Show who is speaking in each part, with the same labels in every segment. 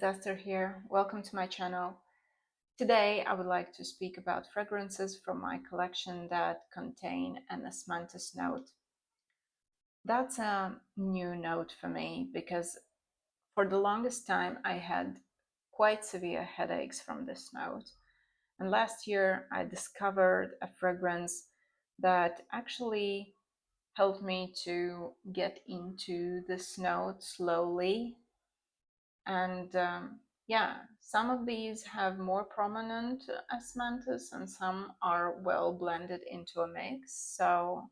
Speaker 1: Estere here. Welcome to my channel. Today I would like to speak about fragrances from my collection that contain an Osmanthus note. That's a new note for me because for the longest time I had quite severe headaches from this note. And last year I discovered a fragrance that actually helped me to get into this note slowly. And yeah, some of these have more prominent osmanthus and some are well blended into a mix. So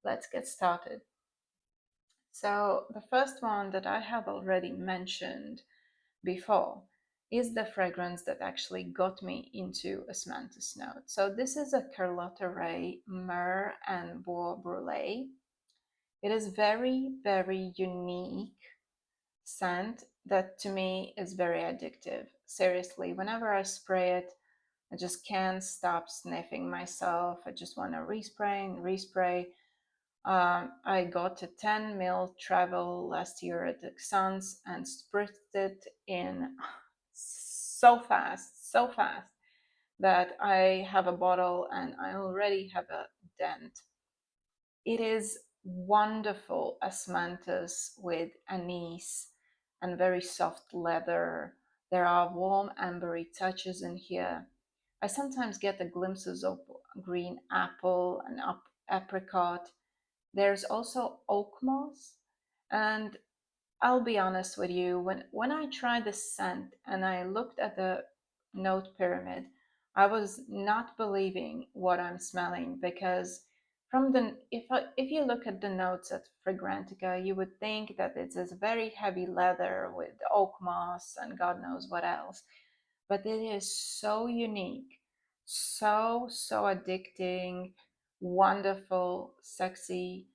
Speaker 1: let's get started. So the first one that I have already mentioned before is the fragrance that actually got me into osmanthus note. So this is a Carlotha Myrrhe and Bois Brûlés. It is very, very unique scent that to me is very addictive. Seriously, whenever I spray it, I just can't stop sniffing myself. I just want to respray and respray. I got a 10 ml travel last year at the Suns and spritzed it in so fast that I have a bottle and I already have a dent. It is wonderful osmanthus with anise and very soft leather. There are warm ambery touches in here. I sometimes get the glimpses of green apple and apricot. There's also oak moss. And I'll be honest with you, when I tried this scent and I looked at the note pyramid, I was not believing what I'm smelling because from the if you look at the notes at Fragrantica, you would think that it's this very heavy leather with oak moss and God knows what else. But it is so unique, so addicting, wonderful, sexy.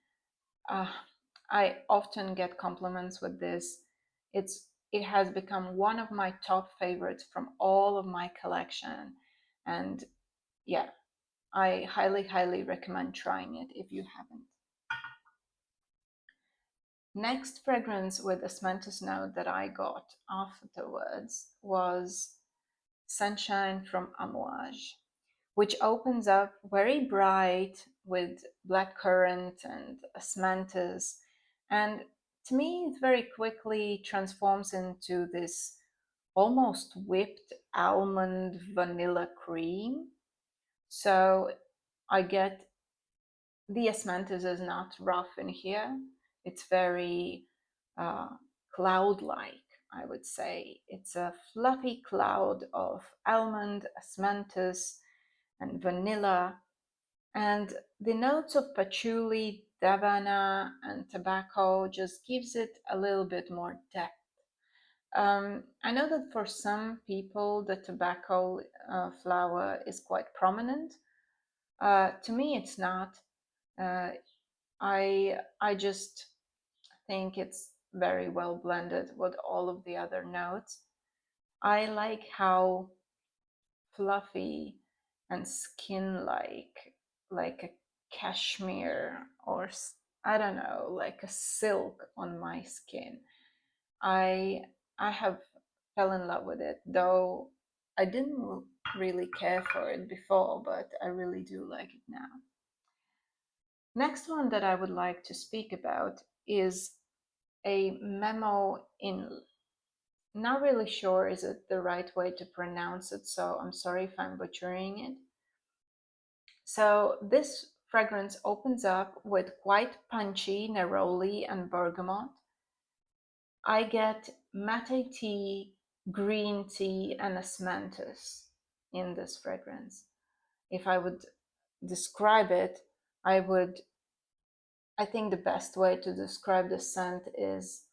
Speaker 1: I often get compliments with this. It has become one of my top favorites from all of my collection. And yeah, I highly recommend trying it if you haven't. Next fragrance with osmanthus note that I got afterwards was Sunshine from Amouage, which opens up very bright with blackcurrant and osmanthus. And to me, it very quickly transforms into this almost whipped almond vanilla cream. So I get the osmanthus is not rough in here. It's very uh, cloud-like, I would say. It's a fluffy cloud of almond, osmanthus, and vanilla. And the notes of patchouli, davana, and tobacco just gives it a little bit more depth. I know that for some people, the tobacco flower is quite prominent. To me, it's not. Uh, I just think it's very well blended with all of the other notes. I like how fluffy and like a cashmere or I don't know, like a silk on my skin. I I have fell in love with it, though I didn't really care for it before, but I really do like it now. Next one that I would like to speak about is a Memo in, not really sure is it the right way to pronounce it, so I'm sorry if I'm butchering it. So this fragrance opens up with quite punchy neroli and bergamot. I get mate tea, green tea, and osmanthus in this fragrance. If I would describe it, I think the best way to describe the scent is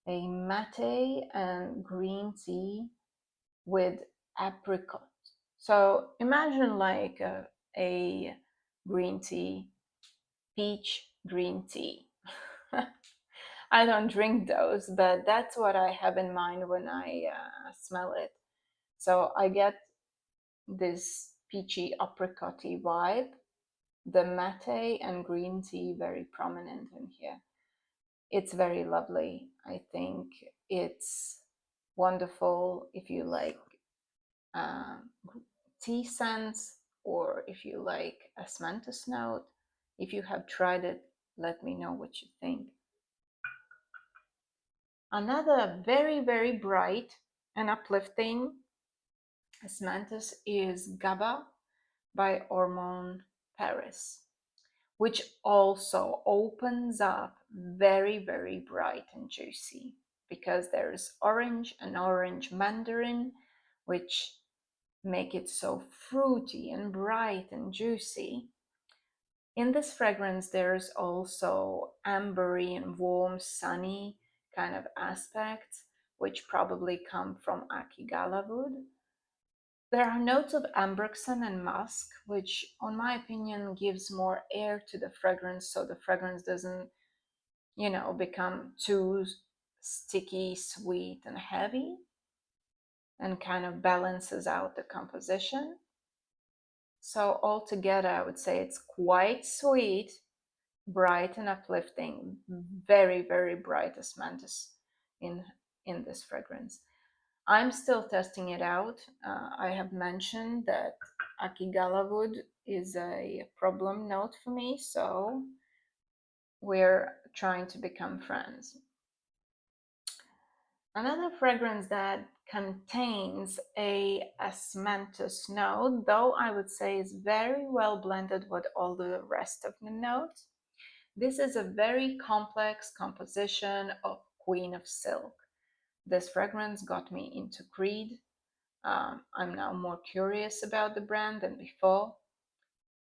Speaker 1: a mate and green tea with apricot. So imagine like a green tea, peach green tea. I don't drink those, but that's what I have in mind when I smell it. So I get this peachy apricotty vibe, the mate and green tea very prominent in here. It's very lovely. I think it's wonderful if you like uh, tea scents, or if you like Osmanthus note. If you have tried it, let me know what you think. Another very, very bright and uplifting Osmanthus is Gaba by Hormone Paris, which also opens up very, very bright and juicy because there's orange and orange mandarin, which make it so fruity and bright and juicy. In this fragrance, there's also ambery and warm, sunny kind of aspects, which probably come from Akigala wood. There are notes of ambroxan and musk, which, on my opinion, gives more air to the fragrance, so the fragrance doesn't, become too sticky, sweet, and heavy, and kind of balances out the composition. So altogether, I would say it's quite sweet, bright and uplifting, very, very bright osmanthus in this fragrance. I'm still testing it out. I have mentioned that Akigala wood is a problem note for me, so we're trying to become friends. Another fragrance that contains a osmanthus note, though I would say is very well blended with all the rest of the notes. This is a very complex composition of Queen of Silk. This fragrance got me into Creed. I'm now more curious about the brand than before.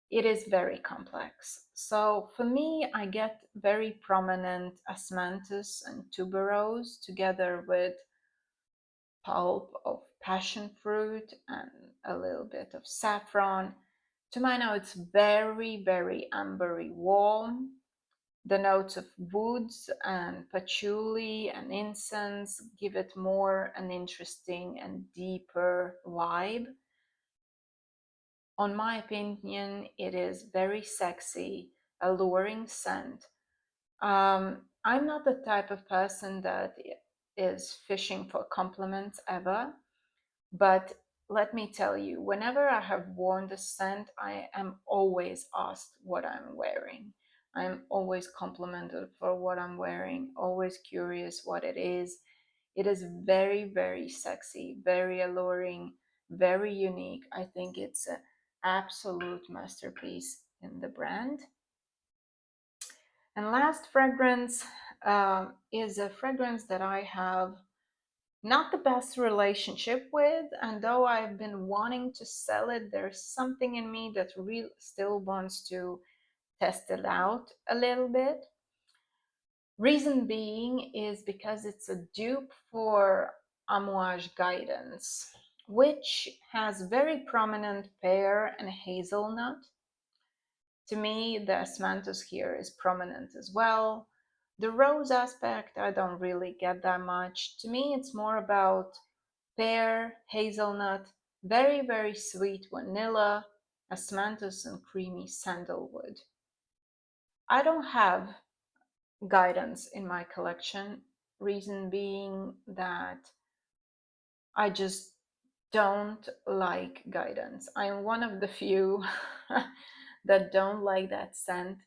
Speaker 1: It is very complex. So for me, I get very prominent osmanthus and tuberose together with pulp of passion fruit and a little bit of saffron. To my nose, it's very, very ambery warm. The notes of woods and patchouli and incense give it more an interesting and deeper vibe. On my opinion, it is very sexy, alluring scent. I'm not the type of person that is fishing for compliments ever, but let me tell you, whenever I have worn the scent, I am always asked what I'm wearing. I'm always complimented for what I'm wearing, always curious what it is. It is very, very sexy, very alluring, very unique. I think it's an absolute masterpiece in the brand. And last fragrance is a fragrance that I have not the best relationship with, and though I've been wanting to sell it, there's something in me that really still wants to test it out a little bit. Reason being is because it's a dupe for Amouage Guidance, which has very prominent pear and hazelnut. To me, the osmanthus here is prominent as well. The rose aspect, I don't really get that much. To me, it's more about pear, hazelnut, very, very sweet vanilla, osmanthus, and creamy sandalwood. I don't have Guidance in my collection, reason being that I just don't like Guidance. I'm one of the few that don't like that scent.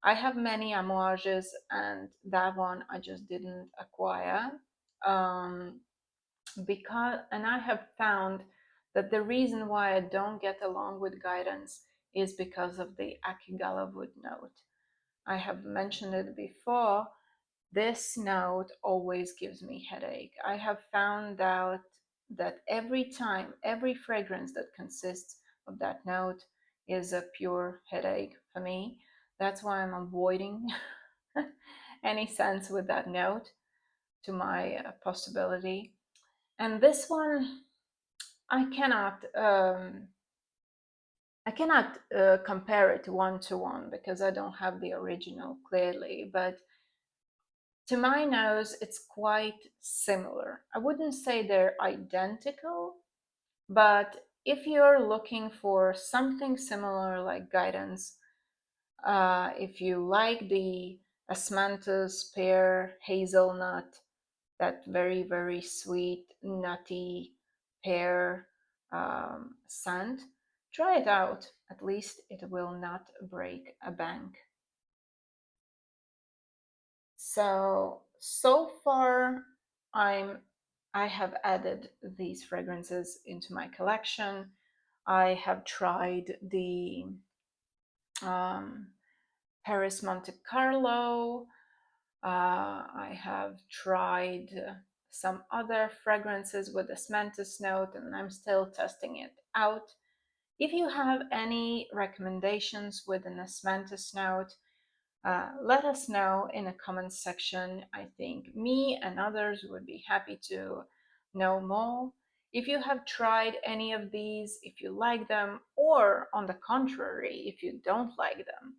Speaker 1: I have many Amouages, and that one I just didn't acquire. Um, and I have found that the reason why I don't get along with Guidance is because of the Akigala wood note. I have mentioned it before. This note always gives me headache. I have found out that every time, every fragrance that consists of that note is a pure headache for me. That's why I'm avoiding any scents with that note to my possibility. And this one, I cannot compare it one to one because I don't have the original clearly, but to my nose, it's quite similar. I wouldn't say they're identical, but if you're looking for something similar like Guidance, if you like the osmanthus, pear, hazelnut that very, very sweet, nutty pear scent, try it out. At least it will not break a bank. So far, I have added these fragrances into my collection. I have tried the um, Paris Monte Carlo. I have tried some other fragrances with osmanthus note, and I'm still testing it out. If you have any recommendations with an osmanthus note, let us know in the comments section. I think me and others would be happy to know more. If you have tried any of these, if you like them, or on the contrary, if you don't like them,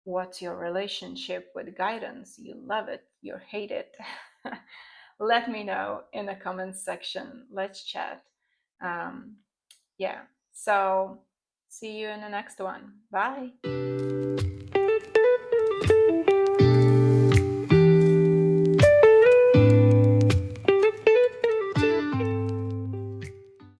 Speaker 1: what's your relationship with guidance? You love it, you hate it. Let me know in the comments section. Let's chat. Um, yeah, so see you in the next one. Bye.